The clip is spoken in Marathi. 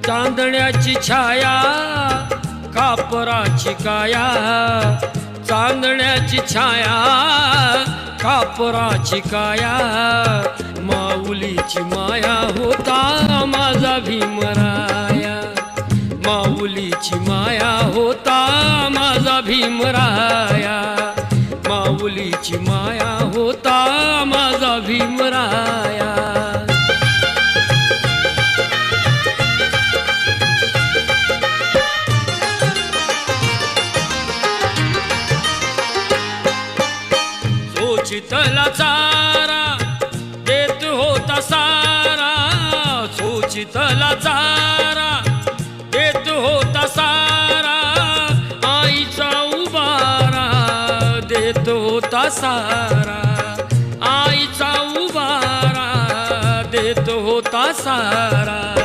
चांदण्याची छाया कापराची काया, चांदण्याची छाया कापराची काया, माऊलीची माया होता माझा भीमराया, माऊलीची माया होता माझा भीमराया, माऊलीची माया होता माझा भीमराया. सोचितला चारा देत होता सारा, सोचितला चारा देत होता सारा, आईचा उबारा देत होता सारा, आईचा उबारा देत होता सारा.